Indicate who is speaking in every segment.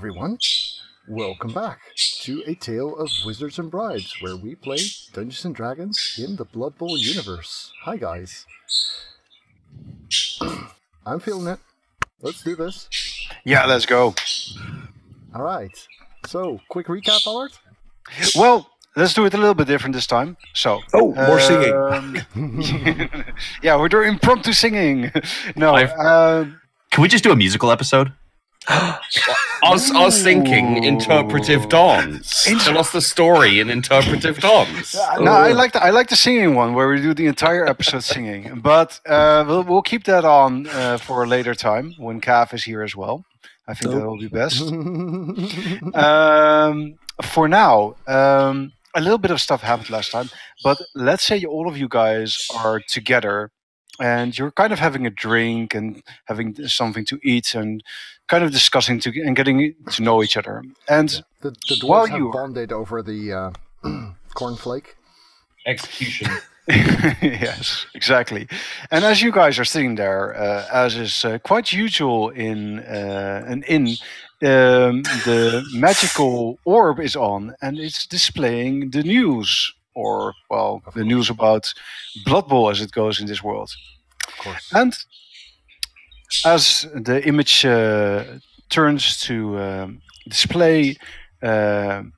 Speaker 1: everyone. Welcome back to A Tale of Wizards and Bribes, where we play Dungeons and Dragons in the Blood Bowl universe. Hi guys. I'm feeling it. Let's do this.
Speaker 2: Yeah, let's go.
Speaker 1: Alright. So, quick recap, Allard?
Speaker 2: Well, let's do it a little bit different this time. So,
Speaker 3: more singing.
Speaker 2: Yeah, we're doing impromptu singing. No,
Speaker 4: Can we just do a musical episode?
Speaker 3: I was thinking interpretive dance. Tell us the story in interpretive dance.
Speaker 2: no, I like the singing one where we do the entire episode singing. But we'll keep that on for a later time when Cav is here as well. I think that will be best. For now, a little bit of stuff happened last time. But let's say all of you guys are together and you're kind of having a drink and having something to eat and kind of discussing and getting to know each other. And
Speaker 1: the dwarves have bonded over the cornflake.
Speaker 3: Execution.
Speaker 2: Yes, exactly. And as you guys are sitting there, as is quite usual in an inn, the magical orb is on and it's displaying the news. Or, well, the news about Blood Bowl as it goes in this world.
Speaker 1: Of course.
Speaker 2: And as the image turns to display Kainda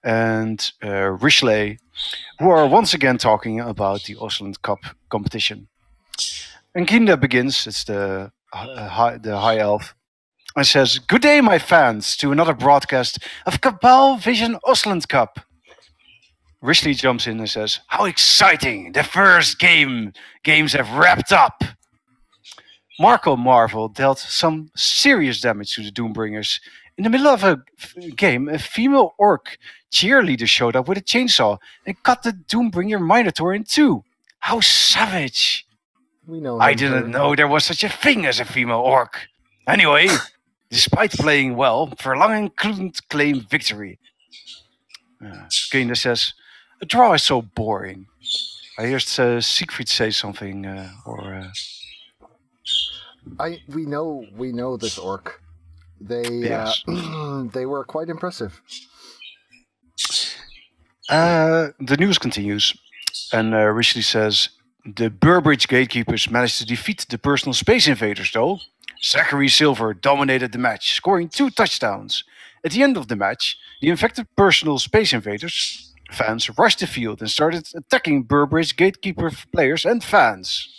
Speaker 2: and Rishley, who are once again talking about the Osland Cup competition. And Kainda begins, it's the high elf, and says, "Good day, my fans, to another broadcast of Cabal Vision Osland Cup." Rishley jumps in and says, "How exciting! The first games have wrapped up." Marco Marvel dealt some serious damage to the Doombringers. In the middle of a game, a female orc cheerleader showed up with a chainsaw and cut the Doombringer Minotaur in two. How savage!
Speaker 1: We know.
Speaker 2: I didn't know there was such a thing as a female orc. Anyway, despite playing well, Verlangen couldn't claim victory. Kainda says, "A draw is so boring." I hear Siegfried say something,
Speaker 1: We know this orc. They
Speaker 2: Yes.
Speaker 1: they were quite impressive.
Speaker 2: The news continues, and Rishley says, "The Burbridge gatekeepers managed to defeat the personal space invaders, though. Zachary Silver dominated the match, scoring 2 touchdowns. At the end of the match, the infected personal space invaders fans rushed the field and started attacking Burbridge gatekeeper players and fans."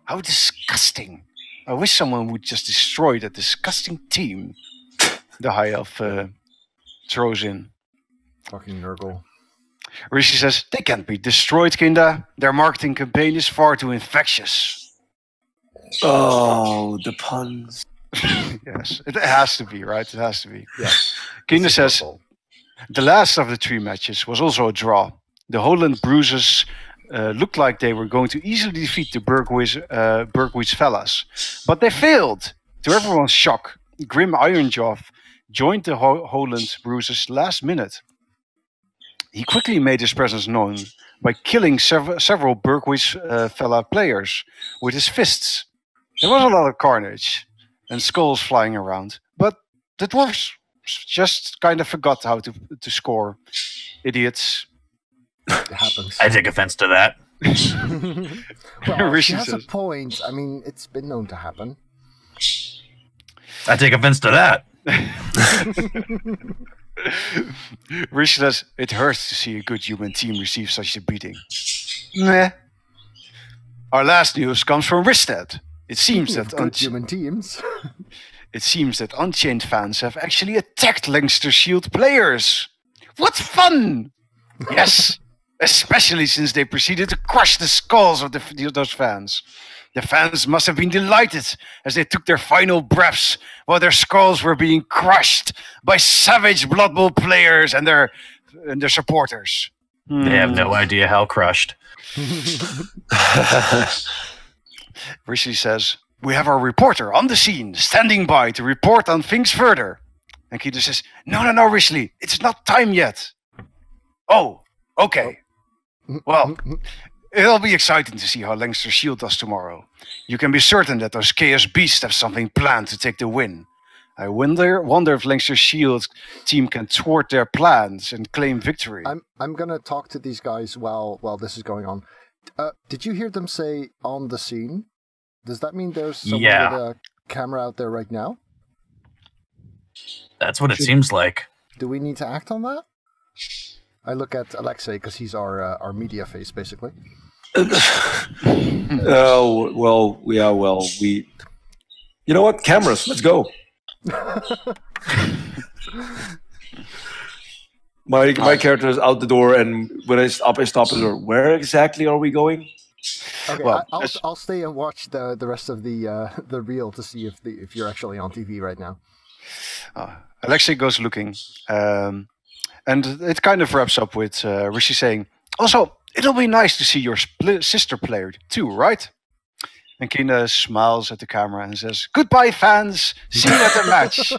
Speaker 2: How disgusting! I wish someone would just destroy that disgusting team. The high elf throws in.
Speaker 1: Fucking Nurgle.
Speaker 2: Rishi says, "They can't be destroyed, Kainda. Their marketing campaign is far too infectious."
Speaker 3: Oh, the puns.
Speaker 2: Yes, it has to be, right? It has to be.
Speaker 1: Yeah.
Speaker 2: Kinder says, "The last of the 3 matches was also a draw. The Holland Bruisers looked like they were going to easily defeat the Bergwitz fellas, but they failed. To everyone's shock, Grim Ironjaw joined the Holland Bruisers last minute. He quickly made his presence known by killing several Bergwitz fella players with his fists. There was a lot of carnage and skulls flying around, but the dwarves just kind of forgot how to score. Idiots."
Speaker 1: It happens.
Speaker 4: I take offense to that.
Speaker 1: Well,
Speaker 2: Rishi
Speaker 1: she has a
Speaker 2: says-
Speaker 1: point. I mean, it's been known to happen.
Speaker 4: I take offense to that.
Speaker 2: Rishi says, "It hurts to see a good human team receive such a beating." Meh. Our last news comes from Ristad. It seems
Speaker 1: Speaking
Speaker 2: that
Speaker 1: of good human teams.
Speaker 2: It seems that Unchained fans have actually attacked Leinster Shield players. What fun! Yes, especially since they proceeded to crush the skulls of those fans. The fans must have been delighted as they took their final breaths while their skulls were being crushed by savage Blood Bowl players and their supporters.
Speaker 4: They have no idea how crushed.
Speaker 2: Rishi says, "We have our reporter on the scene, standing by to report on things further." And Keita says, No, Rishi, it's not time yet." "Oh, okay. Well, it'll be exciting to see how Leinster Shield does tomorrow. You can be certain that those Chaos Beasts have something planned to take the win. I wonder if Leinster Shield team can thwart their plans and claim victory.
Speaker 1: I'm gonna talk to these guys while this is going on. Did you hear them say on the scene? Does that mean there's someone with a camera out there right now?
Speaker 4: That's what it seems like.
Speaker 1: Do we need to act on that? I look at Alexei because he's our media face, basically.
Speaker 5: Oh, well, yeah, well, we... You know what? Cameras, let's go. My character is out the door, and when I stop at the door. Where exactly are we going?
Speaker 1: Okay,
Speaker 2: Well,
Speaker 1: I'll stay and watch the rest of the reel to see if you're actually on TV right now.
Speaker 2: Alexei goes looking, and it kind of wraps up with Rishi saying, "Also, it'll be nice to see your sister player too, right?" And Kinda smiles at the camera and says, "Goodbye, fans. See you at the match.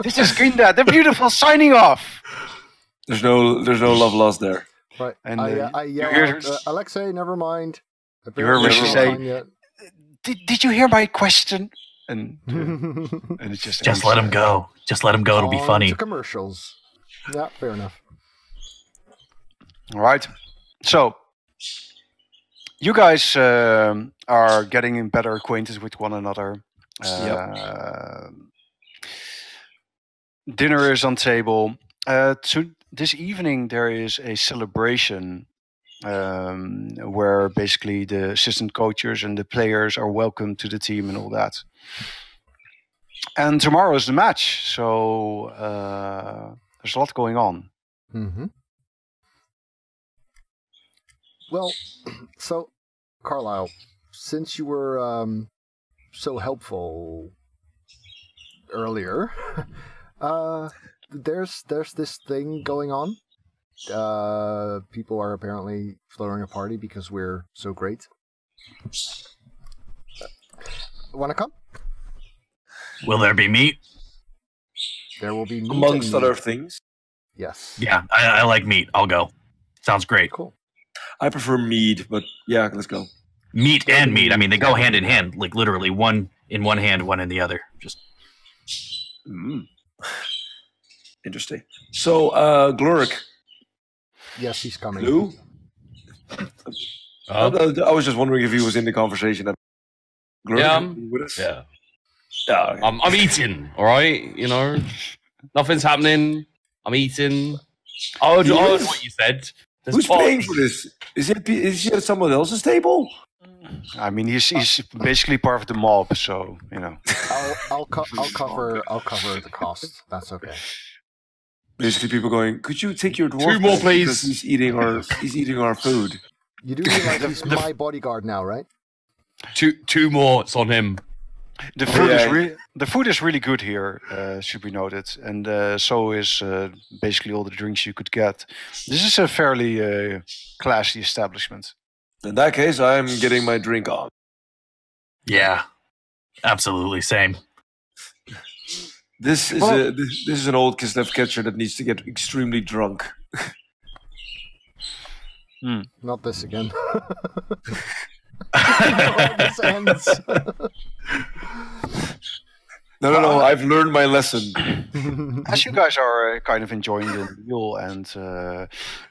Speaker 2: This is Kinda, the beautiful, signing off."
Speaker 5: There's no love lost there.
Speaker 1: Right,
Speaker 2: And
Speaker 1: I yell out, Alexei, never mind.
Speaker 2: You hear Rishi say,
Speaker 1: Yet.
Speaker 2: Did you hear my question? And it
Speaker 4: Just let him go. Just let him go. It'll be
Speaker 1: On
Speaker 4: funny.
Speaker 1: to commercials. Yeah, fair enough.
Speaker 2: All right. So, you guys are getting better acquainted with one another. Dinner is on table. This evening there is a celebration where basically the assistant coaches and the players are welcome to the team and all that. And tomorrow is the match, so there's a lot going on.
Speaker 1: Mm-hmm. Well, so Carlisle, since you were so helpful earlier, there's this thing going on. People are apparently throwing a party because we're so great. Want to come?
Speaker 4: Will there be meat?
Speaker 1: There will be meat
Speaker 5: Amongst
Speaker 1: and
Speaker 5: other
Speaker 1: meat.
Speaker 5: things.
Speaker 1: Yes.
Speaker 4: Yeah, I like meat. I'll go. Sounds great.
Speaker 1: Cool.
Speaker 5: I prefer mead, but yeah, let's go.
Speaker 4: Meat and meat. I mean, they go hand in hand. Like literally, one in one hand, one in the other. Just
Speaker 5: Interesting. So, Gloric.
Speaker 1: Yes, he's coming.
Speaker 5: Lou? I was just wondering if he was in the conversation. Gloric,
Speaker 3: Yeah,
Speaker 5: with us?
Speaker 3: Yeah.
Speaker 5: Yeah.
Speaker 3: I'm eating, all right? You know, nothing's happening. I'm eating. I heard what you said. There's
Speaker 5: Who's
Speaker 3: party.
Speaker 5: paying for this? Is he at someone else's table?
Speaker 2: I mean, he's basically part of the mob, so you know.
Speaker 1: I'll cover the cost. That's okay.
Speaker 5: Basically, people going, "Could you take your dwarf?
Speaker 3: Two more,
Speaker 5: back
Speaker 3: please."
Speaker 5: Because he's eating our food."
Speaker 1: You do realize he's my bodyguard now, right?
Speaker 3: Two more. It's on him.
Speaker 2: The food is really good here, should be noted, and so is basically all the drinks you could get. This is a fairly classy establishment.
Speaker 5: In that case, I'm getting my drink on.
Speaker 4: yeah, absolutely same.
Speaker 5: This is an old Kislev catcher that needs to get extremely drunk.
Speaker 1: Not this again. This ends.
Speaker 5: No. I've learned my lesson.
Speaker 2: As you guys are kind of enjoying the meal and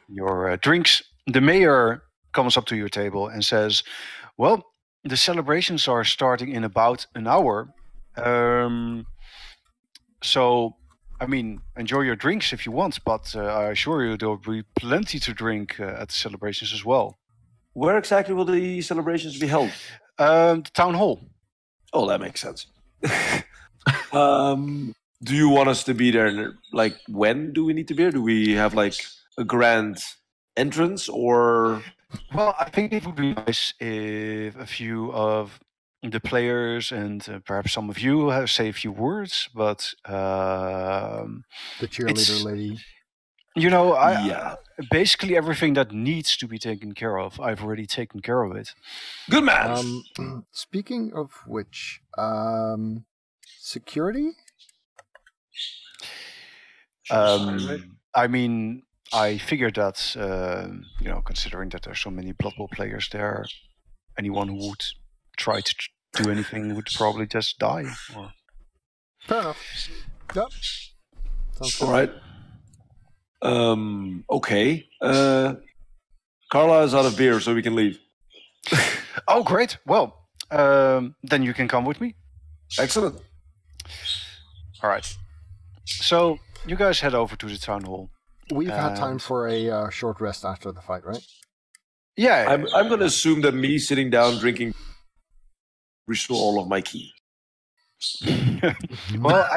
Speaker 2: your drinks, the mayor comes up to your table and says, "Well, the celebrations are starting in about an hour. So, I mean, enjoy your drinks if you want, but I assure you there will be plenty to drink at the celebrations as well."
Speaker 5: Where exactly will the celebrations be held?
Speaker 2: The town hall.
Speaker 5: Oh, that makes sense. Do you want us to be there? Like, when do we need to be there? Do we have like a grand entrance or?
Speaker 2: Well, I think it would be nice if a few of the players and perhaps some of you say a few words, but
Speaker 1: The cheerleader lady.
Speaker 2: you know,
Speaker 5: Yeah.
Speaker 2: basically everything that needs to be taken care of, I've already taken care of it.
Speaker 5: Good man.
Speaker 1: Speaking of which, security?
Speaker 2: I mean, I figured that, considering that there's so many Blood Bowl players there, anyone who would try to do anything would probably just die. Or...
Speaker 1: Fair enough. Yep. Sounds good.
Speaker 5: All right. Okay. Carlisle is out of beer, so we can leave.
Speaker 2: Oh, great. Well, then you can come with me.
Speaker 5: Excellent.
Speaker 2: All right. So you guys head over to the town hall.
Speaker 1: We've had time for a short rest after the fight, right?
Speaker 2: Yeah.
Speaker 5: I'm going to assume that me sitting down drinking restore all of my ki.
Speaker 2: Well,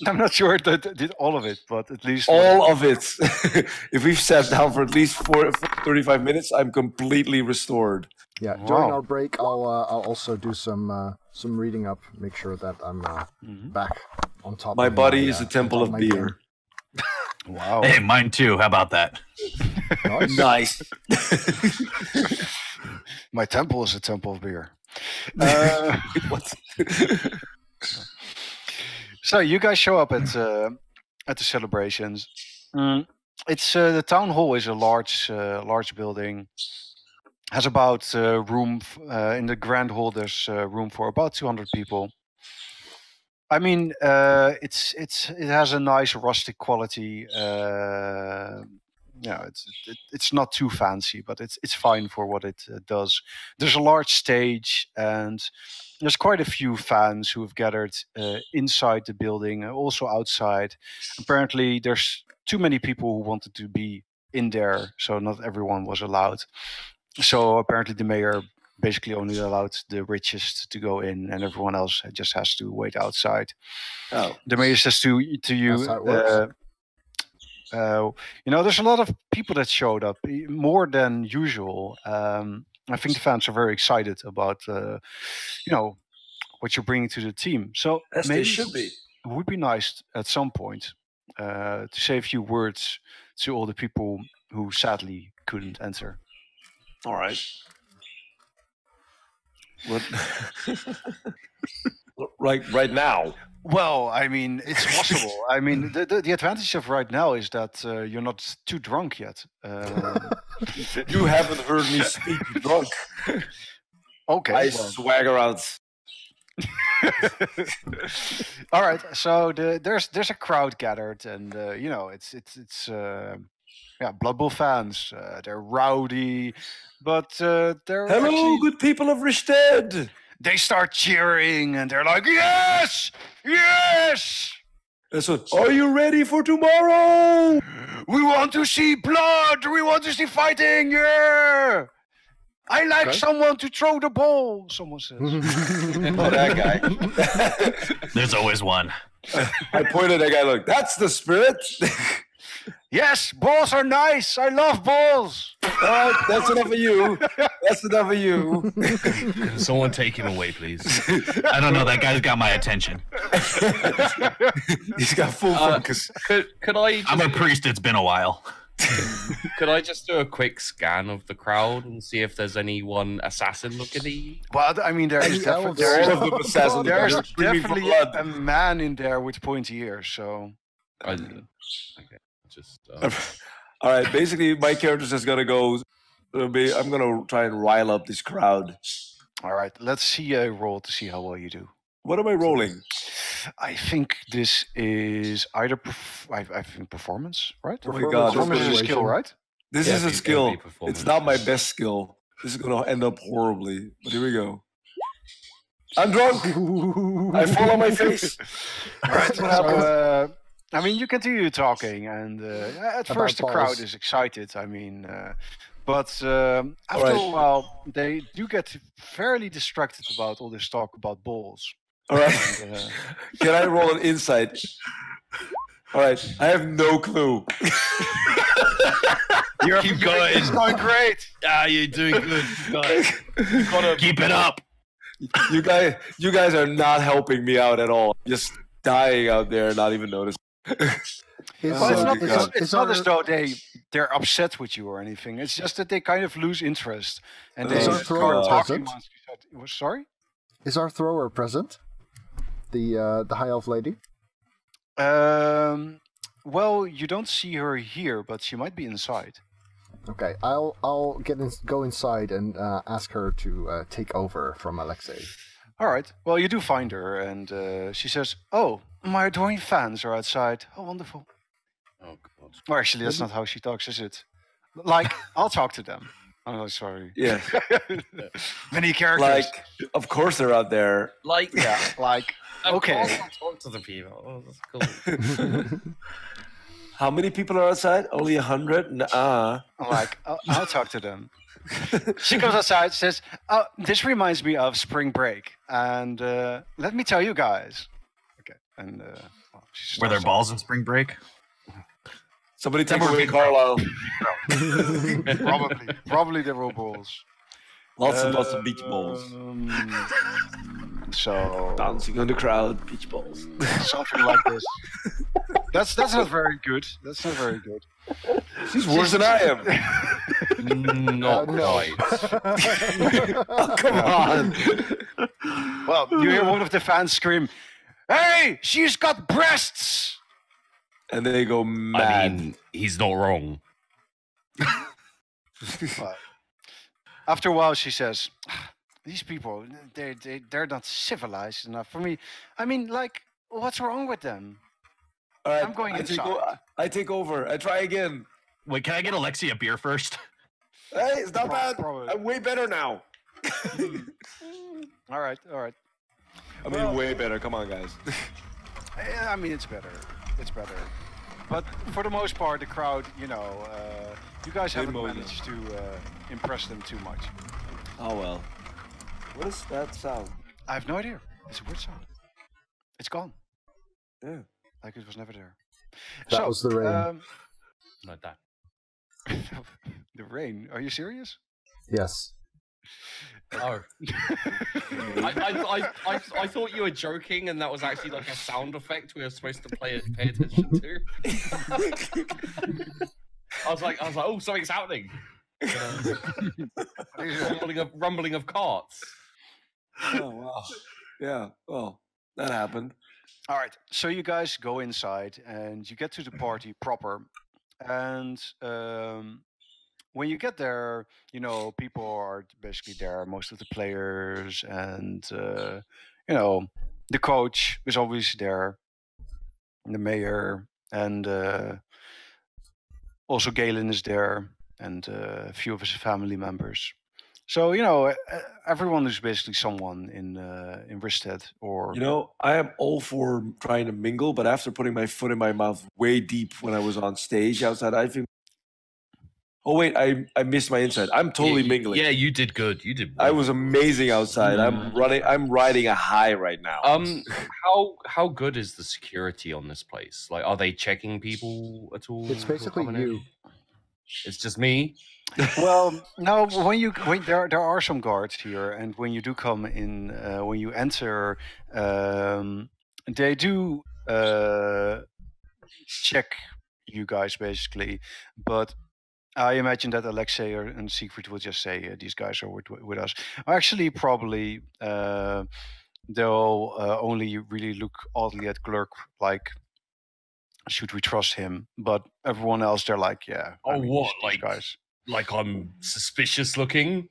Speaker 2: I'm not sure that I did all of it, but at least
Speaker 5: all of it. If we've sat down for at least 35 minutes, I'm completely restored.
Speaker 1: Yeah. During our break, I'll also do some reading up, make sure that I'm back on top.
Speaker 5: My
Speaker 1: of
Speaker 5: body is a temple of beer.
Speaker 2: Wow.
Speaker 4: Hey, mine too. How about that?
Speaker 5: Nice.
Speaker 2: My temple is a temple of beer.
Speaker 5: What?
Speaker 2: So you guys show up at the celebrations. It's the town hall is a large building. Has about room in the grand hall. There's room for about 200 people. I mean, it has a nice rustic quality. It's not too fancy, but it's fine for what it does. There's a large stage, and there's quite a few fans who have gathered inside the building, also outside. Apparently, there's too many people who wanted to be in there, so not everyone was allowed. So apparently, the mayor basically only allowed the richest to go in, and everyone else just has to wait outside.
Speaker 5: Oh.
Speaker 2: The mayor says to you,
Speaker 1: That's how it works.
Speaker 2: there's a lot of people that showed up, more than usual. I think the fans are very excited about, what you're bringing to the team. So
Speaker 5: As
Speaker 2: maybe
Speaker 5: they should be.
Speaker 2: it would be nice at some point to say a few words to all the people who sadly couldn't enter.
Speaker 5: All right. What? right now.
Speaker 2: Well, I mean, it's possible. I mean, the advantage of right now is that you're not too drunk yet.
Speaker 5: You haven't heard me speak drunk.
Speaker 2: Okay.
Speaker 5: I swagger out.
Speaker 2: All right. So there's a crowd gathered, and it's Blood Bowl fans. They're rowdy, but they're
Speaker 5: Hello,
Speaker 2: actually,
Speaker 5: good people of Rishted.
Speaker 2: they start cheering, and they're like, yes, yes.
Speaker 5: So, are you ready for tomorrow?
Speaker 2: We want to see blood. We want to see fighting. Yeah. I like someone to throw the ball. Someone says.
Speaker 5: Oh, that guy.
Speaker 4: There's always one.
Speaker 5: I pointed at that guy like, that's the spirit.
Speaker 2: Yes, balls are nice. I love balls.
Speaker 5: All right, that's enough of you. That's enough of you.
Speaker 3: Can someone take him away, please?
Speaker 4: I don't know. That guy's got my attention.
Speaker 5: He's got full focus.
Speaker 3: Could I?
Speaker 4: I'm a priest. It's been a while.
Speaker 3: Could I just do a quick scan of the crowd and see if there's anyone assassin looking at you?
Speaker 2: Well, I mean, there's
Speaker 5: All of them assassins.
Speaker 2: there's
Speaker 5: Screaming for
Speaker 2: definitely
Speaker 5: blood.
Speaker 2: a man in there with pointy ears. So
Speaker 3: Okay. Just.
Speaker 5: All right, basically, my character's just gonna go. I'm gonna try and rile up this crowd.
Speaker 2: all right, let's see a roll to see how well you do.
Speaker 5: What am I rolling?
Speaker 2: I think this is either I think performance, right?
Speaker 5: Oh my God,
Speaker 2: Performance is a skill, right?
Speaker 5: This
Speaker 3: Yeah,
Speaker 5: is a
Speaker 3: it'd be
Speaker 5: skill.
Speaker 3: performance.
Speaker 5: It's not my best skill. This is gonna end up horribly. But here we go. I'm drunk. I fall on my face.
Speaker 2: All right.
Speaker 5: That's what happens.
Speaker 2: So, I mean, you continue talking, and at
Speaker 1: About
Speaker 2: first the crowd
Speaker 1: balls.
Speaker 2: is excited. I mean, but after a while, they do get fairly distracted about all this talk about balls.
Speaker 5: All right.
Speaker 2: And,
Speaker 5: Can I roll an insight? All right. I have no clue.
Speaker 3: Keep going.
Speaker 2: it's going great.
Speaker 3: You're doing good. You gotta
Speaker 4: Keep it up.
Speaker 5: You guys are not helping me out at all. Just dying out there and not even noticing.
Speaker 2: Well, it's not,
Speaker 5: God.
Speaker 2: it's not as though they're upset with you or anything. It's just that they kind of lose interest and they
Speaker 5: Is our
Speaker 2: start
Speaker 5: thrower
Speaker 2: talking.
Speaker 1: present?
Speaker 2: Sorry.
Speaker 1: Is our thrower present? The high elf lady?
Speaker 2: Well, you don't see her here, but she might be inside.
Speaker 1: Okay, I'll go inside and ask her to take over from Alexei.
Speaker 2: All right. Well, you do find her, and she says, "Oh, my adoring fans are outside. Oh, wonderful.
Speaker 3: Oh God.
Speaker 2: Well, actually, that's not how she talks, is it? Like, I'll talk to them. Oh, sorry.
Speaker 5: Yeah.
Speaker 2: Many characters.
Speaker 5: Like, of course they're out there.
Speaker 3: Like,
Speaker 2: yeah, like,
Speaker 3: of
Speaker 2: okay.
Speaker 3: course I'll talk to the people. Oh, that's cool.
Speaker 5: How many people are outside? Only 100? Nuh-uh.
Speaker 2: I'm like, I'll talk to them. She comes outside, says, "Oh, this reminds me of spring break, and let me tell you guys." Okay, and
Speaker 4: Were there balls in spring break?
Speaker 5: Somebody take away Carlisle.
Speaker 2: Probably there were balls.
Speaker 5: Lots and lots of beach balls.
Speaker 2: So
Speaker 5: Bouncing on the crowd, beach balls.
Speaker 2: something like this. That's not very good. That's not very good.
Speaker 5: She's worse than I am.
Speaker 3: Not quite.
Speaker 5: Oh, come on.
Speaker 2: Well, you hear one of the fans scream, "Hey, she's got breasts!"
Speaker 5: And then they go mad.
Speaker 3: I mean, he's not wrong.
Speaker 2: After a while, she says, "These people, they're not civilized enough for me. I mean, like, what's wrong with them?"
Speaker 5: All right,
Speaker 2: I'm going inside.
Speaker 5: I take over. I try again.
Speaker 4: Wait, can I get Alexia a beer first?
Speaker 5: Hey, it's not bad.
Speaker 2: Probably.
Speaker 5: I'm way better now.
Speaker 2: All right.
Speaker 5: I mean, way better. Come on, guys.
Speaker 2: Yeah, I mean, it's better. But for the most part, the crowd, you guys haven't managed to impress them too much.
Speaker 5: Oh, well. What is that sound?
Speaker 2: I have no idea. It's a weird sound. It's gone.
Speaker 5: Yeah.
Speaker 2: Like it was never there.
Speaker 1: That was the rain.
Speaker 3: Like that.
Speaker 2: The rain? Are you serious?
Speaker 1: Yes.
Speaker 3: Oh. I thought you were joking, and that was actually like a sound effect we were supposed to pay attention to. I was like, oh, something's happening. Rumbling of carts.
Speaker 5: Oh, wow. Yeah, well, that happened.
Speaker 2: All right. So you guys go inside, and you get to the party proper. And when you get there, people are basically there. Most of the players and, the coach is always there. The mayor and also Galen is there and a few of his family members. So, everyone is basically someone in Risted or...
Speaker 5: I am all for trying to mingle, but after putting my foot in my mouth way deep when I was on stage outside, I think... Oh, wait, I missed my inside. I'm totally mingling.
Speaker 3: Yeah, you did good. You did
Speaker 5: I was amazing outside. I'm riding a high right now.
Speaker 3: How good is the security on this place? Like, are they checking people at all?
Speaker 1: It's basically you.
Speaker 3: It's just me.
Speaker 2: Well, no. When there are some guards here, and when you do come in, when you enter, they do check you guys basically. But I imagine that Alexei and Siegfried will just say these guys are with us. Actually, probably they'll only really look oddly at Glurk, like, should we trust him? But everyone else, they're like, yeah.
Speaker 3: Oh, what?
Speaker 2: Like guys?
Speaker 3: Like I'm suspicious looking?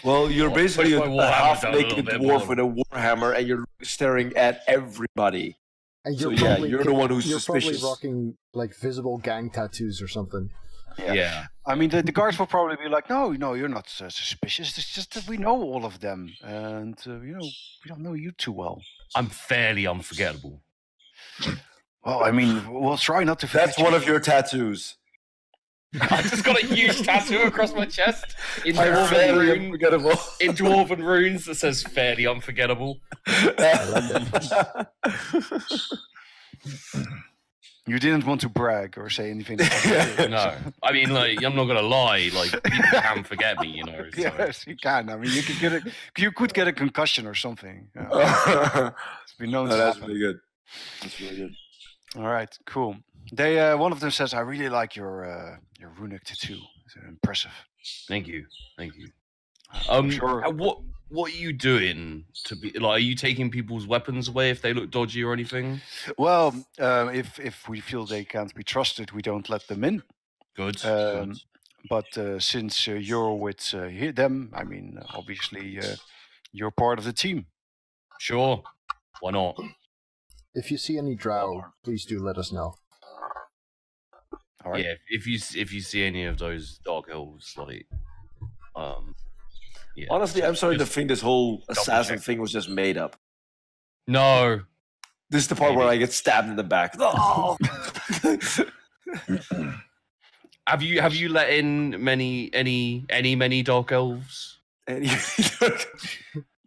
Speaker 5: Well, you're basically a half-naked dwarf with a warhammer, and you're staring at everybody.
Speaker 1: And
Speaker 5: you're the one who's suspicious.
Speaker 1: You're probably rocking like visible gang tattoos or something.
Speaker 2: Yeah. I mean, the guards will probably be like, no, you're not suspicious. It's just that we know all of them, and we don't know you too well.
Speaker 3: I'm fairly unforgettable.
Speaker 2: Well, I mean, we'll try not to forget.
Speaker 5: That's one of your tattoos.
Speaker 3: I just got a huge tattoo across my chest in
Speaker 5: Dwarven
Speaker 3: runes that says "fairly unforgettable."
Speaker 2: You didn't want to brag or say anything.
Speaker 3: No, I mean, like, I'm not gonna lie. Like, people can forget me, So.
Speaker 2: Yes, you can. I mean, you could get a concussion or something. It's been known.
Speaker 5: That's really good. That's really good.
Speaker 2: All right, cool. They one of them says, "I really like your runic tattoo. It's impressive."
Speaker 3: Thank you.
Speaker 2: Sure.
Speaker 3: What are you doing to be like? Are you taking people's weapons away if they look dodgy or anything?
Speaker 2: Well, if we feel they can't be trusted, we don't let them in.
Speaker 3: Good.
Speaker 2: But since you're with them, I mean, obviously you're part of the team.
Speaker 3: Sure. Why not?
Speaker 1: if you see any drow, please do let us know.
Speaker 2: All right.
Speaker 3: Yeah, if you see any of those dark elves, like, yeah.
Speaker 5: Honestly, I'm starting to think this whole assassin
Speaker 3: check.
Speaker 5: thing was just made up.
Speaker 3: No.
Speaker 5: This is the part where I get stabbed in the back. Oh!
Speaker 3: Have you let in many dark elves?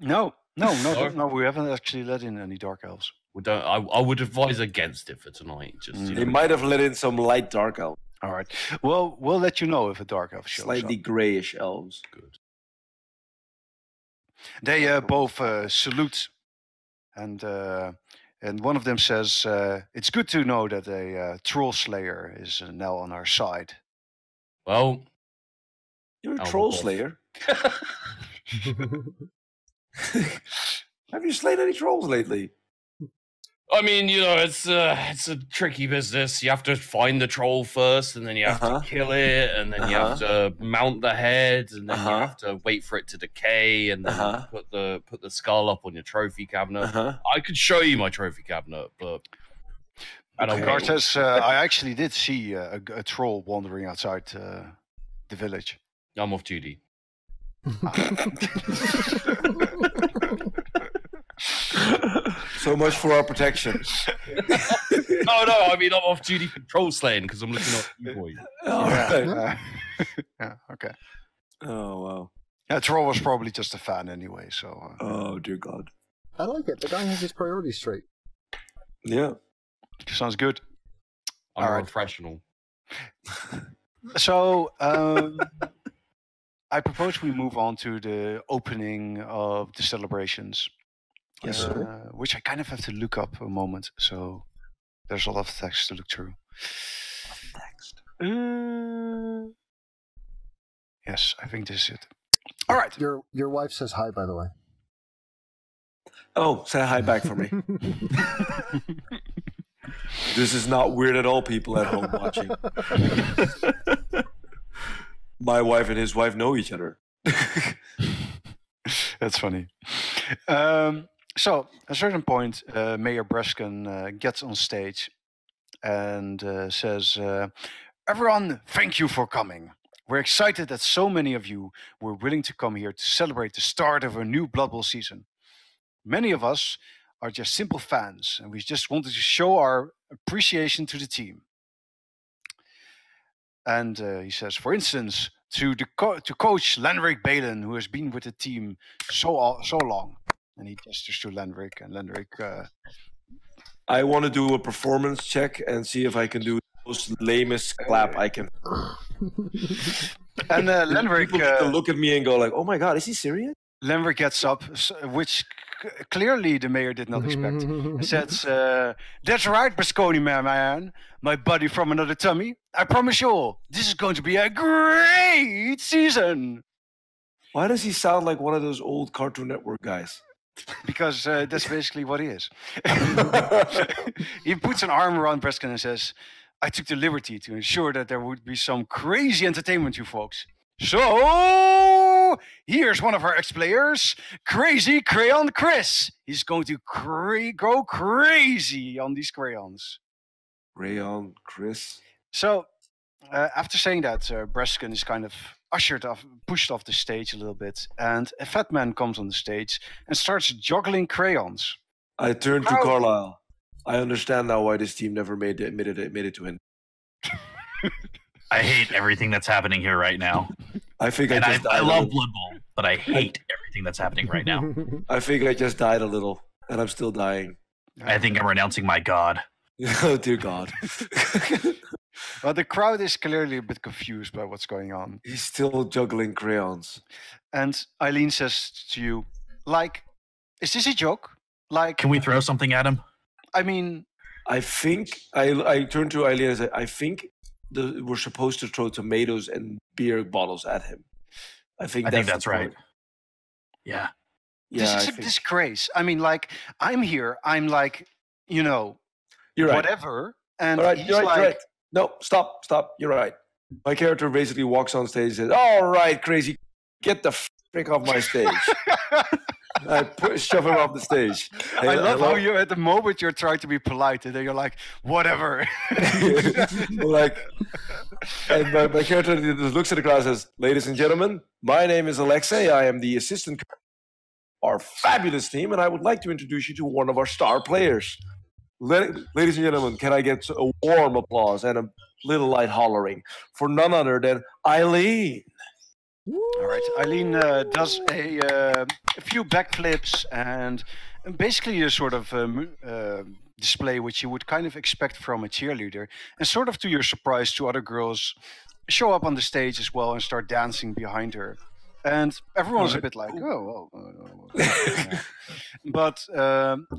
Speaker 2: No, we haven't actually let in any dark elves.
Speaker 3: We don't. I would advise against it for tonight. Just
Speaker 5: They might have let in some light dark elves.
Speaker 2: All right. Well, we'll let you know if a dark elf shows
Speaker 5: Slightly
Speaker 2: up.
Speaker 5: grayish elves.
Speaker 3: good.
Speaker 2: They both salute, and one of them says, "It's good to know that a troll slayer is now on our side."
Speaker 3: Well,
Speaker 5: You're a
Speaker 3: I'll
Speaker 5: troll
Speaker 3: go.
Speaker 5: slayer. Have you slain any trolls lately?
Speaker 3: I mean, it's a tricky business. You have to find the troll first, and then you have to kill it, and then you have to mount the head, and then you have to wait for it to decay, and then put the skull up on your trophy cabinet. I could show you my trophy cabinet, but I don't.
Speaker 2: Gar says, "I actually did see a troll wandering outside the village."
Speaker 3: I'm off duty.
Speaker 5: So much for our protection.
Speaker 3: No, I mean I'm off duty for troll slaying because I'm looking at you boys.
Speaker 2: Yeah. Okay.
Speaker 5: Oh wow.
Speaker 2: Yeah, troll was probably just a fan anyway. So.
Speaker 5: Oh dear God.
Speaker 1: I like it. The guy has his priorities straight.
Speaker 5: Yeah.
Speaker 2: Sounds good.
Speaker 3: I'm
Speaker 2: All
Speaker 3: a
Speaker 2: right.
Speaker 3: professional.
Speaker 2: So I propose we move on to the opening of the celebrations.
Speaker 5: Yes, sir.
Speaker 2: Which I kind of have to look up a moment. So there's a lot of text to look through.
Speaker 5: Text.
Speaker 2: Yes, I think this is it. All right.
Speaker 1: Your wife says hi, by the way.
Speaker 5: Oh, say hi back for me. This is not weird at all, people at home watching. My wife and his wife know each other.
Speaker 2: That's funny. So, at a certain point, Mayor Breskin gets on stage and says, "Everyone, thank you for coming. We're excited that so many of you were willing to come here to celebrate the start of a new Blood Bowl season. Many of us are just simple fans, and we just wanted to show our appreciation to the team." And he says, for instance, to Coach Lenric Balin, who has been with the team so long. And he gestures to Lenric, and Lenric...
Speaker 5: I want to do a performance check and see if I can do the most lamest clap I can.
Speaker 2: And Lenric...
Speaker 5: People get to look at me and go like, oh my God, is he serious?
Speaker 2: Lenric gets up, which clearly the mayor did not expect. He says, "That's right, Brasconi, man, my buddy from another tummy. I promise you all, this is going to be a great season."
Speaker 5: Why does he sound like one of those old Cartoon Network guys?
Speaker 2: Because that's basically what he is. He puts an arm around Breskin and says, "I took the liberty to ensure that there would be some crazy entertainment, you folks. So, here's one of our ex-players, Crazy Crayon Chris. He's going to go crazy on these crayons."
Speaker 5: Rayon, Chris.
Speaker 2: So, after saying that, Breskin is kind of pushed off the stage a little bit, and a fat man comes on the stage and starts juggling crayons.
Speaker 5: I turn to Carlisle. I understand now why this team never made it to win.
Speaker 4: I hate everything that's happening here right now.
Speaker 5: I think
Speaker 4: And
Speaker 5: I just
Speaker 4: I
Speaker 5: died.
Speaker 4: love Blood Bowl, but I hate everything that's happening right now.
Speaker 5: I think I just died a little, and I'm still dying.
Speaker 4: I think I'm renouncing my god.
Speaker 5: Oh dear God.
Speaker 2: Well, the crowd is clearly a bit confused by what's going on.
Speaker 5: He's still juggling crayons.
Speaker 2: And Eileen says to you, like, is this a joke? Like,
Speaker 4: Can we throw something at him?
Speaker 2: I mean,
Speaker 5: I think I turned to Eileen and said, I think we're supposed to throw tomatoes and beer bottles at him. I think that's
Speaker 4: right.
Speaker 5: point.
Speaker 4: Yeah.
Speaker 5: Yeah,
Speaker 2: this is a disgrace. I mean, like, I'm here. I'm like,
Speaker 5: you're right.
Speaker 2: whatever. And
Speaker 5: All right,
Speaker 2: he's
Speaker 5: you're right,
Speaker 2: like,
Speaker 5: you're right. No, stop. You're right. My character basically walks on stage and says, "All right, crazy, get the frick off my stage." shove him off the stage. Hey,
Speaker 2: I love
Speaker 5: hello?
Speaker 2: how you, at the moment, you're trying to be polite, and then you're like, whatever.
Speaker 5: Like, and my character just looks at the crowd and says, "Ladies and gentlemen, my name is Alexei. I am the assistant coach of our fabulous team, and I would like to introduce you to one of our star players. Ladies and gentlemen, can I get a warm applause and a little light hollering for none other than Eileen?"
Speaker 2: All right, Eileen does a few backflips and basically a sort of display which you would kind of expect from a cheerleader. And sort of to your surprise, two other girls show up on the stage as well and start dancing behind her. And everyone's a bit like, yeah. But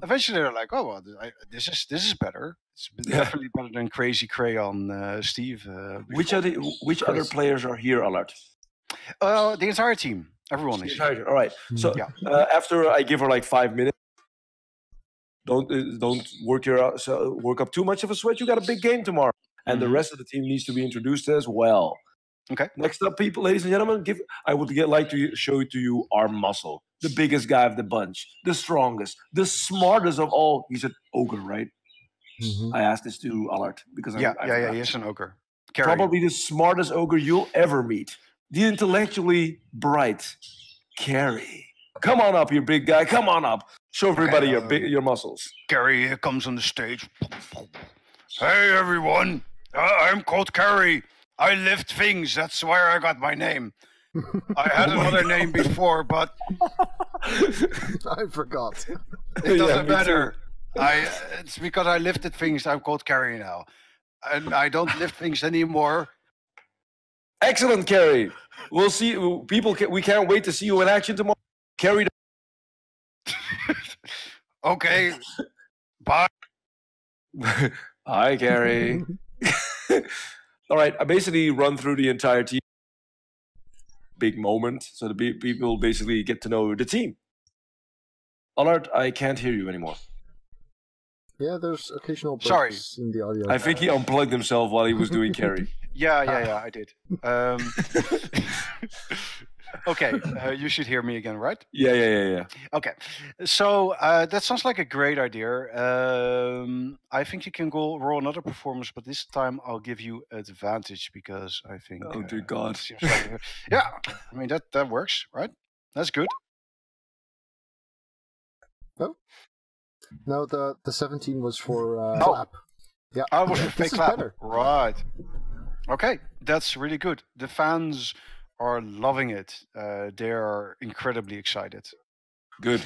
Speaker 2: eventually they're like, oh, well, this is better. It's definitely better than Crazy Crayon Steve.
Speaker 5: Which other players are here, Allard?
Speaker 2: The entire team. Everyone is.
Speaker 5: All right. So after I give her like 5 minutes, don't work up too much of a sweat. You got a big game tomorrow, and the rest of the team needs to be introduced as well.
Speaker 2: Okay.
Speaker 5: Next up, people, ladies and gentlemen, I would like to show to you our muscle, the biggest guy of the bunch, the strongest, the smartest of all. He's an ogre, right? I asked this to Allard because
Speaker 2: yeah, he's an ogre.
Speaker 5: Probably the smartest ogre you'll ever meet. The intellectually bright Carrie. Come on up, you big guy. Come on up. Show everybody your muscles.
Speaker 2: Carrie here comes on the stage. Hey, everyone. I'm called Carrie. I lift things. That's where I got my name. I had another name before, but
Speaker 1: I forgot.
Speaker 2: It doesn't matter. It's because I lifted things. I'm called Carrie now. And I don't lift things anymore.
Speaker 5: Excellent, Carrie. We'll see. We can't wait to see you in action tomorrow. Carrie.
Speaker 2: Okay. Bye.
Speaker 5: Hi, Carrie. All right. I basically run through the entire team. Big moment. So the people basically get to know the team. Allard, I can't hear you anymore.
Speaker 1: Yeah, there's occasional breaks in the audio.
Speaker 5: I think he unplugged himself while he was doing Carrie.
Speaker 2: Yeah, I did. Okay, you should hear me again, right?
Speaker 5: Yeah.
Speaker 2: Okay, so that sounds like a great idea. I think you can roll another performance, but this time I'll give you advantage because I think.
Speaker 5: Oh dear God!
Speaker 2: Yeah, I mean that works, right? That's good.
Speaker 1: Oh. No, the 17 was for
Speaker 2: clap.
Speaker 1: Yeah,
Speaker 2: I was for fake clap.
Speaker 1: Better.
Speaker 2: Right. Okay, that's really good. The fans are loving it. They are incredibly excited.
Speaker 5: Good.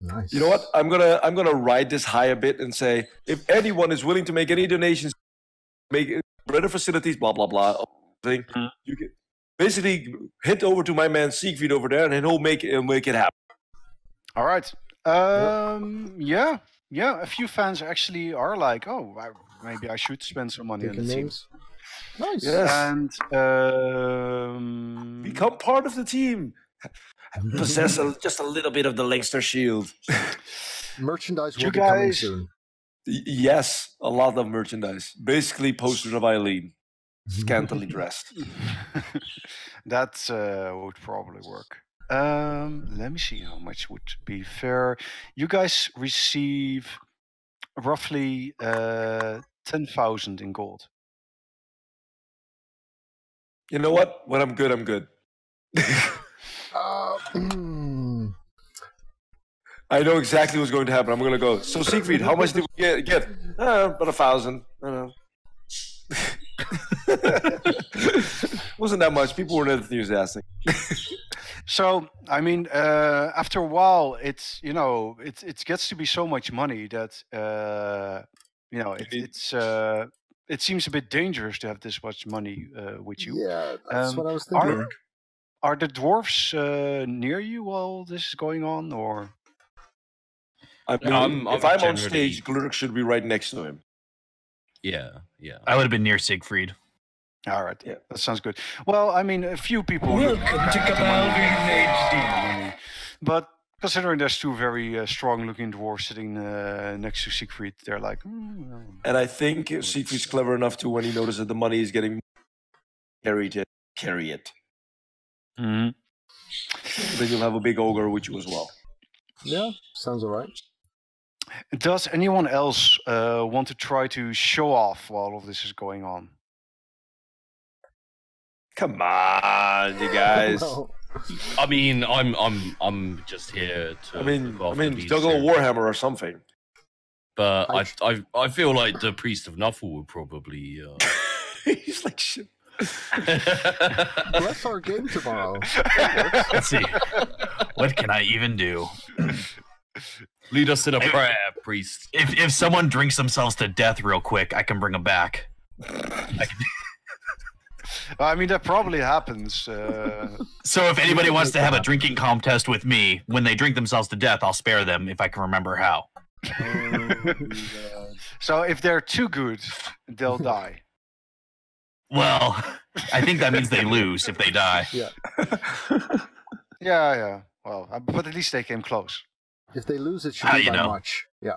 Speaker 1: Nice.
Speaker 5: You know what? I'm gonna ride this high a bit and say, if anyone is willing to make any donations, make better facilities, blah blah blah, thing, you can basically head over to my man Siegfried over there, and he'll make it happen.
Speaker 2: All right. Yeah. A few fans actually are like, oh, maybe I should spend some money on the team.
Speaker 1: Nice.
Speaker 5: Yes.
Speaker 2: And
Speaker 5: become part of the team. Possess just a little bit of the Leinster shield.
Speaker 1: Merchandise will be coming soon.
Speaker 5: Yes, a lot of merchandise. Basically, posters of Eileen, scantily dressed.
Speaker 2: That would probably work. Let me see how much would be fair. You guys receive roughly 10,000 in gold.
Speaker 5: You know what? When I'm good, I'm good. I know exactly what's going to happen. I'm going to go. So Siegfried, how much did we get? About 1,000. I don't know. Wasn't that much. People weren't enthusiastic.
Speaker 2: So I mean, after a while, it gets to be so much money that it seems a bit dangerous to have this much money with you.
Speaker 1: Yeah, that's what I was thinking.
Speaker 2: Are the dwarves near you while this is going on, or?
Speaker 5: If I'm on stage, Glurk should be right next to him.
Speaker 3: Yeah.
Speaker 4: I would have been near Siegfried.
Speaker 2: All right, yeah, that sounds good. Well, I mean, a few people.
Speaker 6: Welcome to Carlisle HD.
Speaker 2: But considering there's two very strong-looking dwarves sitting next to Siegfried, they're like.
Speaker 5: And I think Siegfried's clever enough to, when he notices that the money is getting carry it.
Speaker 2: Mm-hmm.
Speaker 5: Then you'll have a big ogre with you as well.
Speaker 1: Yeah, sounds alright.
Speaker 2: Does anyone else want to try to show off while all of this is going on?
Speaker 5: Come on, you guys.
Speaker 1: No.
Speaker 3: I mean, I'm just here to.
Speaker 5: I mean, juggle a warhammer or something.
Speaker 3: But I feel like the priest of Nuffle would probably.
Speaker 5: He's like shit.
Speaker 1: Bless our game tomorrow.
Speaker 4: Let's see. What can I even do?
Speaker 3: Lead us in a prayer, priest.
Speaker 4: If someone drinks themselves to death real quick, I can bring them back.
Speaker 2: I mean, that probably happens.
Speaker 4: So if anybody wants to have a drinking contest with me, when they drink themselves to death, I'll spare them if I can remember how.
Speaker 2: So if they're too good, they'll die.
Speaker 4: Well, I think that means they lose if they die.
Speaker 1: Yeah.
Speaker 2: Yeah. Well, but at least they came close.
Speaker 1: If they lose, it should
Speaker 4: How
Speaker 1: be
Speaker 4: you
Speaker 1: by
Speaker 4: know?
Speaker 1: much. Yeah.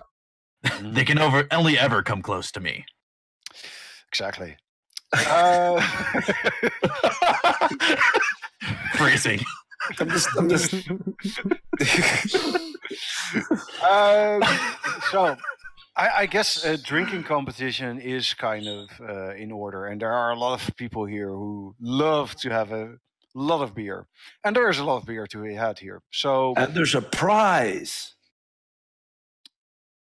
Speaker 4: They can only ever come close to me.
Speaker 2: Exactly.
Speaker 4: Phrasing.
Speaker 5: I'm just.
Speaker 2: So, I guess a drinking competition is kind of in order, and there are a lot of people here who love to have a lot of beer, and there is a lot of beer to be had here. So,
Speaker 5: And there's a prize,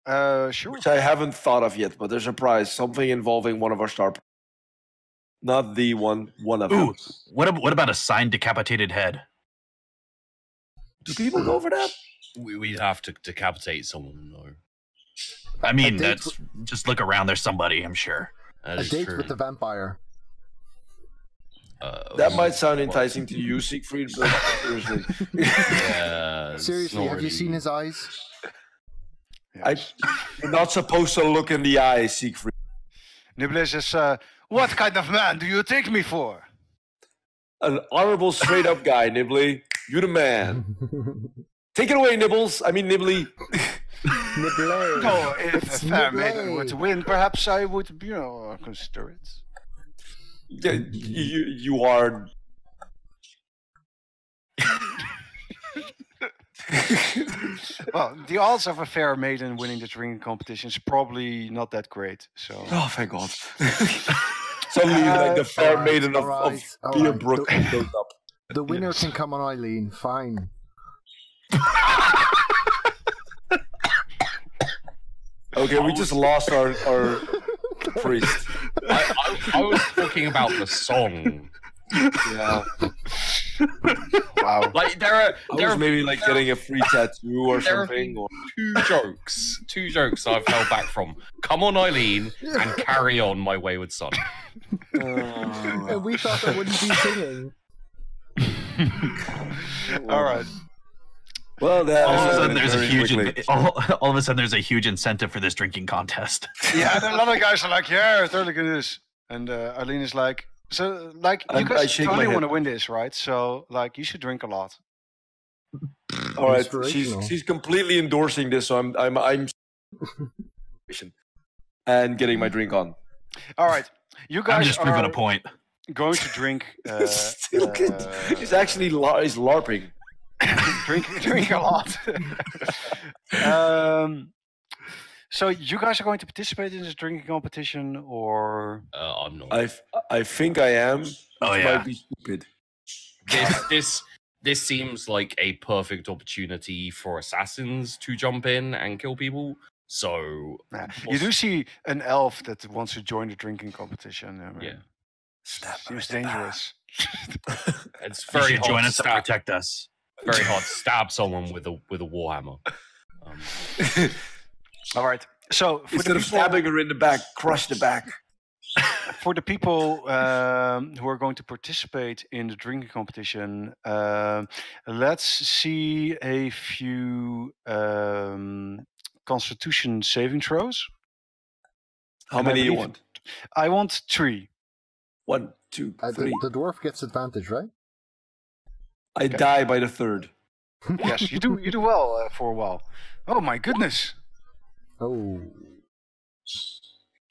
Speaker 2: sure.
Speaker 5: which I haven't thought of yet, but there's a prize, something involving one of our star. Not the one of them.
Speaker 4: Ooh, what about a signed decapitated head?
Speaker 5: Do people go for that?
Speaker 3: We'd have to decapitate someone, though.
Speaker 4: I mean,
Speaker 1: date
Speaker 4: that's just look around. There's somebody, I'm sure.
Speaker 3: That
Speaker 1: A
Speaker 3: is
Speaker 1: date
Speaker 3: true.
Speaker 1: with the vampire.
Speaker 5: That might sound enticing to you, Siegfried, but seriously.
Speaker 3: Yeah,
Speaker 1: Seriously, have you seen his eyes?
Speaker 5: You're not supposed to look in the eye, Siegfried.
Speaker 2: Nibbler says, "What kind of man do you take me for?"
Speaker 5: An honorable, straight-up guy, Nibley. You the man. Take it away, Nibbles. I mean, Nibley.
Speaker 1: Nibley.
Speaker 2: No, if
Speaker 1: It's
Speaker 2: a fair maiden were
Speaker 1: Nibley.
Speaker 2: to win, perhaps I would, consider it.
Speaker 5: Yeah, you are.
Speaker 2: Well, the odds of a fair maiden winning the drinking competition is probably not that great. So,
Speaker 5: Oh, thank God. Suddenly, like the fair
Speaker 1: alright,
Speaker 5: maiden of
Speaker 1: alright.
Speaker 5: Beer Brook goes up.
Speaker 1: The winner can come on Eileen. Fine.
Speaker 5: Okay, we just lost our priest.
Speaker 3: I was talking about the song.
Speaker 5: Yeah.
Speaker 2: wow.
Speaker 3: Like
Speaker 5: I was maybe like getting a free tattoo or
Speaker 3: there have
Speaker 5: something.
Speaker 3: been
Speaker 5: Or...
Speaker 3: two jokes I've held back from. Come on, Eileen, and carry on, my wayward son.
Speaker 1: And we thought that wouldn't be singing.
Speaker 2: All right.
Speaker 5: Well, that
Speaker 4: All of a sudden,
Speaker 5: happened
Speaker 4: there's a
Speaker 5: very
Speaker 4: huge
Speaker 5: quickly.
Speaker 4: all of a sudden there's a huge incentive for this drinking contest.
Speaker 2: Yeah, and a lot of guys are like, "Yeah, totally good at this," and Arlene is like, "So, like, you
Speaker 5: I
Speaker 2: guys
Speaker 5: shake my
Speaker 2: totally
Speaker 5: head.
Speaker 2: want to win this, right? So, like, you should drink a lot."
Speaker 5: All right,
Speaker 1: Inspirational.
Speaker 5: she's completely endorsing this, so I'm and getting my drink on.
Speaker 2: All right, you guys
Speaker 4: I'm just proving
Speaker 2: are
Speaker 4: a point.
Speaker 2: going to drink.
Speaker 5: Still good. He's actually he's LARPing.
Speaker 2: drink a lot. So you guys are going to participate in this drinking competition, or
Speaker 3: I'm not.
Speaker 5: I think I am.
Speaker 4: Oh,
Speaker 5: which
Speaker 4: yeah.
Speaker 5: might be stupid.
Speaker 3: This seems like a perfect opportunity for assassins to jump in and kill people. So
Speaker 2: you do see an elf that wants to join the drinking competition. I mean,
Speaker 3: yeah,
Speaker 2: seems dangerous.
Speaker 3: it's
Speaker 4: You
Speaker 3: very
Speaker 4: should join
Speaker 3: hard to
Speaker 4: us to
Speaker 3: stab.
Speaker 4: protect us.
Speaker 3: Very hard to stab someone with a warhammer.
Speaker 2: All right. So for
Speaker 5: Instead
Speaker 2: the
Speaker 5: of
Speaker 2: people,
Speaker 5: stabbing her in the back, crush the back.
Speaker 2: for the people who are going to participate in the drinking competition, let's see a few Constitution saving throws.
Speaker 5: How
Speaker 2: And I
Speaker 5: many you
Speaker 2: believe-
Speaker 5: want?
Speaker 2: I want 3.
Speaker 5: 1, 2, 3.
Speaker 1: The dwarf gets advantage, right?
Speaker 5: I die by the third.
Speaker 2: Yes, you do well for a while. Oh my goodness!
Speaker 1: Oh.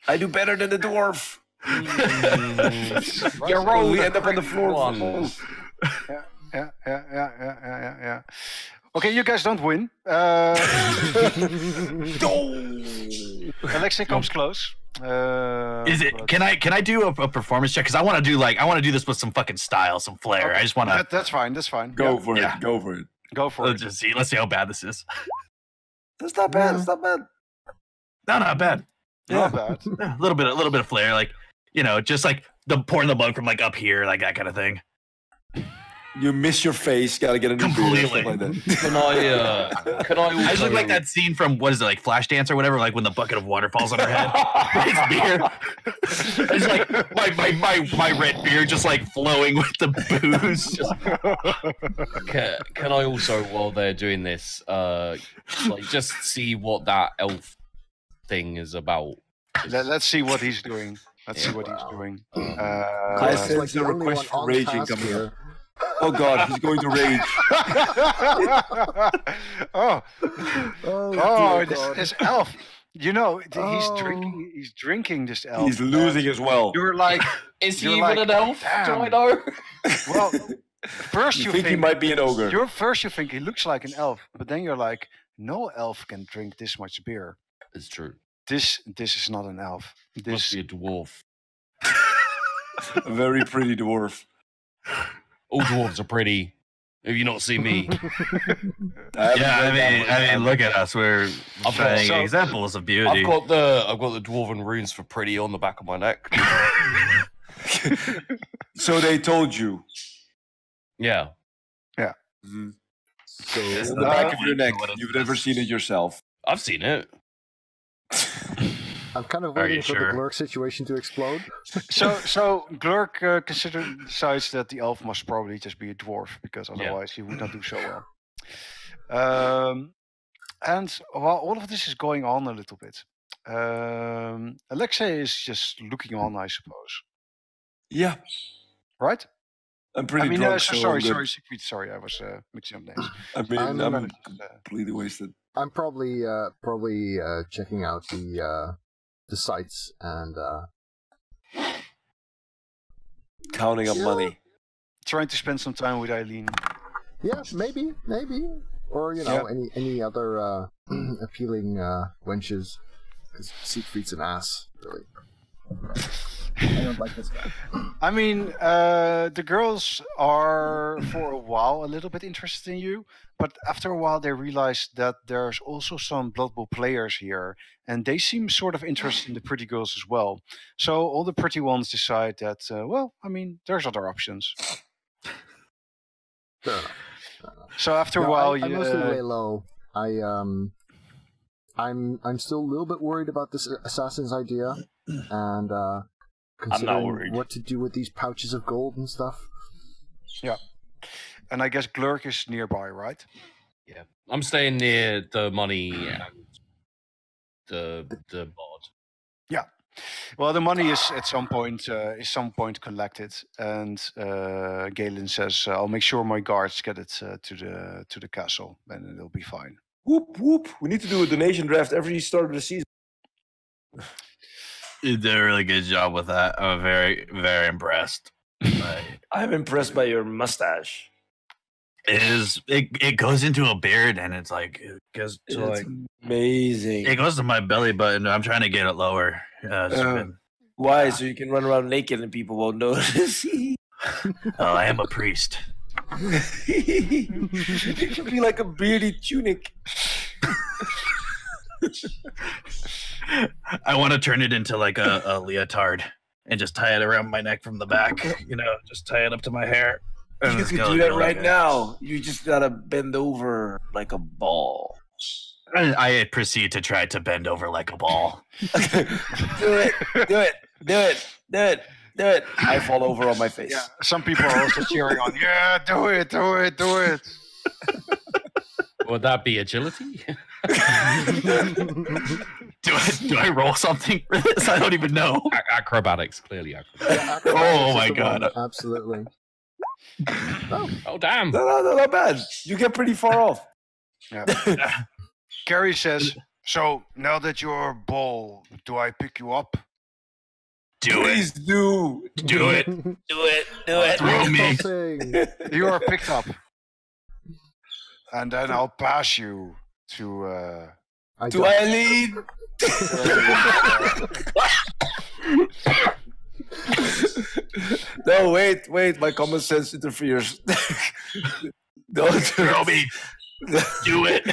Speaker 5: I do better than the dwarf.
Speaker 3: You're
Speaker 5: Oh, we end up on the floor.
Speaker 3: One.
Speaker 2: Yeah. Okay, you guys don't win. Alexei comes close.
Speaker 4: Is it? Can I do a performance check? Because I want to do this with some fucking style, some flair.
Speaker 2: Okay.
Speaker 4: I just want to.
Speaker 2: That's fine.
Speaker 5: Go for it. Go for it.
Speaker 2: Go for it.
Speaker 4: Let's see how bad this is.
Speaker 5: That's not bad. It's not bad.
Speaker 4: No, not bad.
Speaker 2: Not bad.
Speaker 4: A little bit of flair, like just like the pouring the blood from like up here, like that kind of thing.
Speaker 5: You miss your face. Gotta get a new
Speaker 4: completely.
Speaker 5: Like that.
Speaker 3: Can I?
Speaker 4: I just look like that scene from what is it, like Flashdance or whatever, like when the bucket of water falls on her head. It's beer. It's like my red beer just like flowing with the booze.
Speaker 3: Can I also, while they're doing this, like just see what that elf thing is about?
Speaker 2: Let's see what he's doing. I
Speaker 5: sense the request for raging coming up. Oh God, he's going to rage.
Speaker 2: This elf. He's drinking this elf.
Speaker 5: He's losing as well.
Speaker 2: You're like,
Speaker 3: is he even an elf?
Speaker 2: Damn.
Speaker 3: Do I know?
Speaker 2: Well, first you think
Speaker 5: he might be an ogre.
Speaker 2: You think he looks like an elf, but then you're like, no elf can drink this much beer.
Speaker 3: It's true.
Speaker 2: This is not an elf. This
Speaker 3: must be a dwarf.
Speaker 5: A very pretty dwarf.
Speaker 3: All dwarves are pretty. Have you not seen me?
Speaker 4: I mean, look at us. We're showing examples of beauty.
Speaker 3: I've got the dwarven runes for pretty on the back of my neck.
Speaker 5: So they told you.
Speaker 3: Yeah.
Speaker 5: Mm-hmm. So on the back of your neck, you've never seen it yourself.
Speaker 3: I've seen it.
Speaker 1: I'm kind of waiting for the Glurk situation to explode.
Speaker 2: So Glurk decides that the elf must probably just be a dwarf, because otherwise he would not do so well. And while all of this is going on a little bit, Alexei is just looking on, I suppose.
Speaker 5: Yeah.
Speaker 2: Right?
Speaker 5: I'm pretty drunk.
Speaker 2: Sorry, Siegfried. Sorry, I was mixing up names.
Speaker 5: I'm completely wasted.
Speaker 1: I'm probably checking out the sites and
Speaker 5: counting up money.
Speaker 2: Trying to spend some time with Eileen.
Speaker 1: Yeah, maybe, or any other appealing wenches. Because Siegfried's an ass, really. I don't like this guy.
Speaker 2: I mean, the girls are for a while a little bit interested in you, but after a while they realize that there's also some Blood Bowl players here, and they seem sort of interested in the pretty girls as well. So all the pretty ones decide that, there's other options.
Speaker 1: Fair enough.
Speaker 2: So after a while,
Speaker 1: I mostly lay low. I'm still a little bit worried about this assassin's idea, and considering what to do with these pouches of gold and stuff.
Speaker 2: Yeah. And I guess Glurk is nearby, right?
Speaker 3: Yeah. I'm staying near the money and the bod. Yeah.
Speaker 2: Well, the money is at some point collected, and Galen says, "I'll make sure my guards get it to the castle, and it'll be fine."
Speaker 5: Whoop whoop! We need to do a donation draft every start of the season.
Speaker 4: You did a really good job with that. I'm very, very impressed.
Speaker 5: I'm impressed by your mustache.
Speaker 4: It goes into a beard, and it's like
Speaker 5: amazing.
Speaker 4: It goes to my belly button. I'm trying to get it lower.
Speaker 5: Why? So you can run around naked and people won't notice.
Speaker 4: I am a priest.
Speaker 5: It should be like a beardy tunic.
Speaker 4: I want to turn it into like a leotard and just tie it around my neck from the back. Just tie it up to my hair.
Speaker 5: You can do that right now. You just gotta bend over like a ball.
Speaker 4: I proceed to try to bend over like a ball.
Speaker 5: Do it. I fall over on my face.
Speaker 2: Yeah, some people are also cheering on. Yeah, do it.
Speaker 3: Would that be agility?
Speaker 4: Do I roll something for this? I don't even know.
Speaker 3: Acrobatics, clearly acrobatics.
Speaker 1: Yeah, acrobatics
Speaker 4: oh my god!
Speaker 1: Absolutely.
Speaker 3: Oh damn!
Speaker 5: No, not bad. You get pretty far off.
Speaker 2: Yeah. Carrie says, "So now that you're Bull, do I pick you up?"
Speaker 4: Do
Speaker 5: Please
Speaker 4: it.
Speaker 5: do.
Speaker 4: Do it. Do it. Do it. Throw me.
Speaker 2: You are picked up. And then I'll pass you to...
Speaker 5: To Eileen. No, wait. My common sense interferes. Don't
Speaker 4: Throw me. Do it.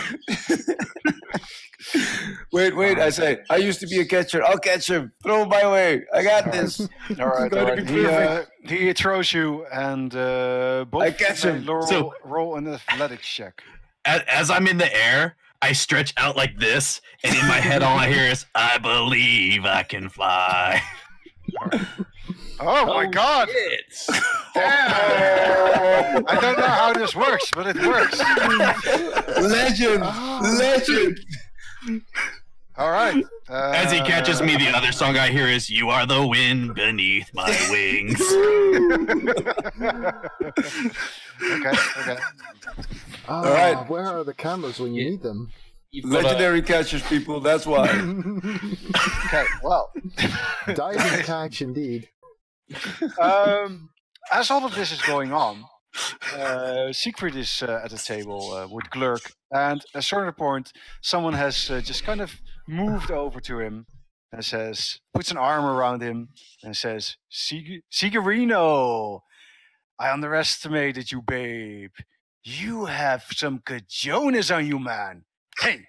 Speaker 5: Wait. I say, I used to be a catcher. I'll catch him. Throw him my way. I got this.
Speaker 2: All right.
Speaker 5: going to be perfect.
Speaker 2: He throws you, and both
Speaker 5: I catch him.
Speaker 2: Roll an athletics check.
Speaker 4: As I'm in the air, I stretch out like this, and in my head, all I hear is, I believe I can fly.
Speaker 2: Oh my God! Damn. I don't know how this works, but it works.
Speaker 5: Legend.
Speaker 2: All right.
Speaker 4: As he catches me, the other song I hear is, you are the wind beneath my wings.
Speaker 2: Okay.
Speaker 1: All
Speaker 5: right.
Speaker 1: Where are the cameras when you need them?
Speaker 5: Legendary catchers, people. That's why.
Speaker 2: Okay. Well,
Speaker 1: Diving catch, indeed.
Speaker 2: as all of this is going on, Siegfried is at the table with Glurk, and at a certain point, someone has just kind of moved over to him and puts an arm around him and says, Sigurino, I underestimated you, babe. You have some cajones on you, man. Hey.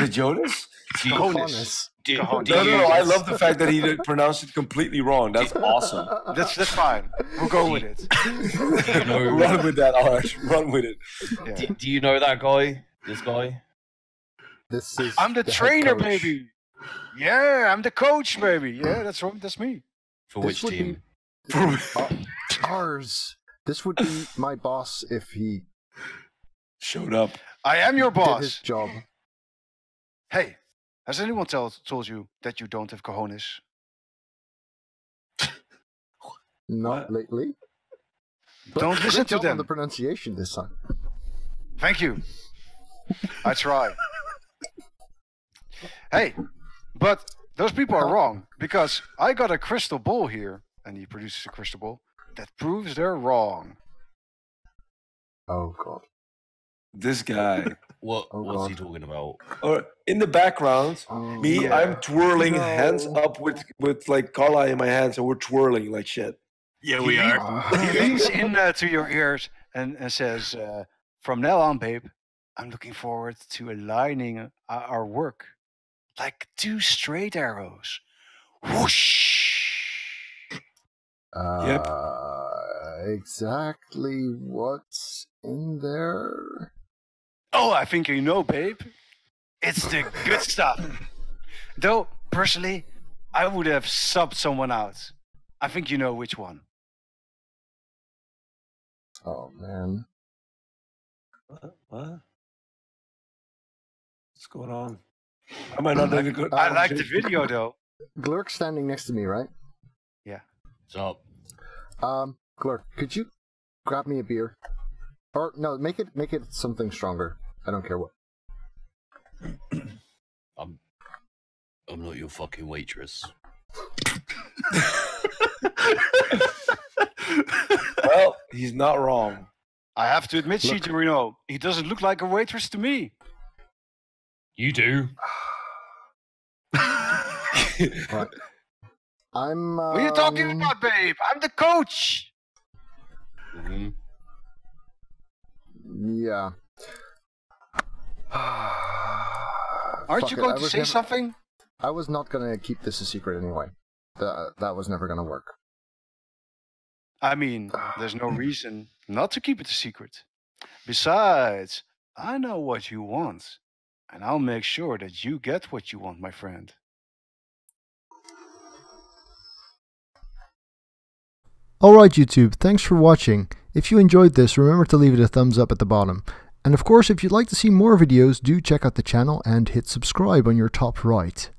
Speaker 5: Jonas?
Speaker 2: Cojones.
Speaker 5: No. I love the fact that he pronounced it completely wrong. That's awesome.
Speaker 2: That's fine. We'll go with it.
Speaker 5: Run with that, Art. Run with it.
Speaker 2: Yeah.
Speaker 3: Do you know that guy? This guy?
Speaker 1: This is.
Speaker 2: I'm the
Speaker 1: head
Speaker 2: trainer,
Speaker 1: coach.
Speaker 2: baby. Yeah, I'm the coach, baby. Yeah, that's me.
Speaker 3: For
Speaker 1: This
Speaker 3: which
Speaker 1: would
Speaker 3: team?
Speaker 1: Ours. This would be my boss if he
Speaker 5: Showed up.
Speaker 2: I am your
Speaker 1: did his
Speaker 2: boss.
Speaker 1: job.
Speaker 2: Hey, has anyone told you that you don't have cojones?
Speaker 1: Not lately. But
Speaker 2: Don't listen
Speaker 1: great
Speaker 2: to
Speaker 1: job on
Speaker 2: them.
Speaker 1: the pronunciation this time.
Speaker 2: Thank you. I try. Hey, but those people are wrong, because I got a crystal ball here, and he produces a crystal ball that proves they're wrong.
Speaker 1: Oh God.
Speaker 5: This guy.
Speaker 3: What's
Speaker 1: God.
Speaker 3: he talking about?
Speaker 5: Or in the background,
Speaker 1: Oh,
Speaker 5: me,
Speaker 2: yeah.
Speaker 5: I'm twirling
Speaker 1: No.
Speaker 5: hands up with like Carlisle in my hands, and we're twirling like shit.
Speaker 4: Yeah, we are.
Speaker 2: He leans in to your ears and says, from now on, babe, I'm looking forward to aligning our work like two straight arrows. Whoosh!
Speaker 5: Yep.
Speaker 1: Exactly what's in there?
Speaker 2: Oh, I think you know, babe. It's the good stuff. Though, personally, I would have subbed someone out. I think you know which one.
Speaker 1: Oh man.
Speaker 5: What? What's going on? Am I not doing a good?
Speaker 2: I like the video, though.
Speaker 1: Glurk's standing next to me, right?
Speaker 3: What's up?
Speaker 1: Glurk, could you grab me a beer? Or no, make it something stronger. I don't care what.
Speaker 3: I'm not your fucking waitress.
Speaker 5: Well, he's not wrong.
Speaker 2: I have to admit,
Speaker 1: Look.
Speaker 2: Chicharito, he doesn't look like a waitress to me.
Speaker 3: You do.
Speaker 1: Right. I'm.
Speaker 2: What are you talking about, babe? I'm the coach.
Speaker 3: Mhm.
Speaker 1: Yeah.
Speaker 2: Aren't
Speaker 1: Fuck
Speaker 2: you
Speaker 1: it,
Speaker 2: going
Speaker 1: I
Speaker 2: to
Speaker 1: was
Speaker 2: say
Speaker 1: never-
Speaker 2: something?
Speaker 1: I was not gonna keep this a secret anyway. That was never gonna work.
Speaker 2: I mean, there's no reason not to keep it a secret. Besides, I know what you want, and I'll make sure that you get what you want, my friend.
Speaker 7: Alright YouTube, thanks for watching. If you enjoyed this, remember to leave it a thumbs up at the bottom. And of course, if you'd like to see more videos, do check out the channel and hit subscribe on your top right.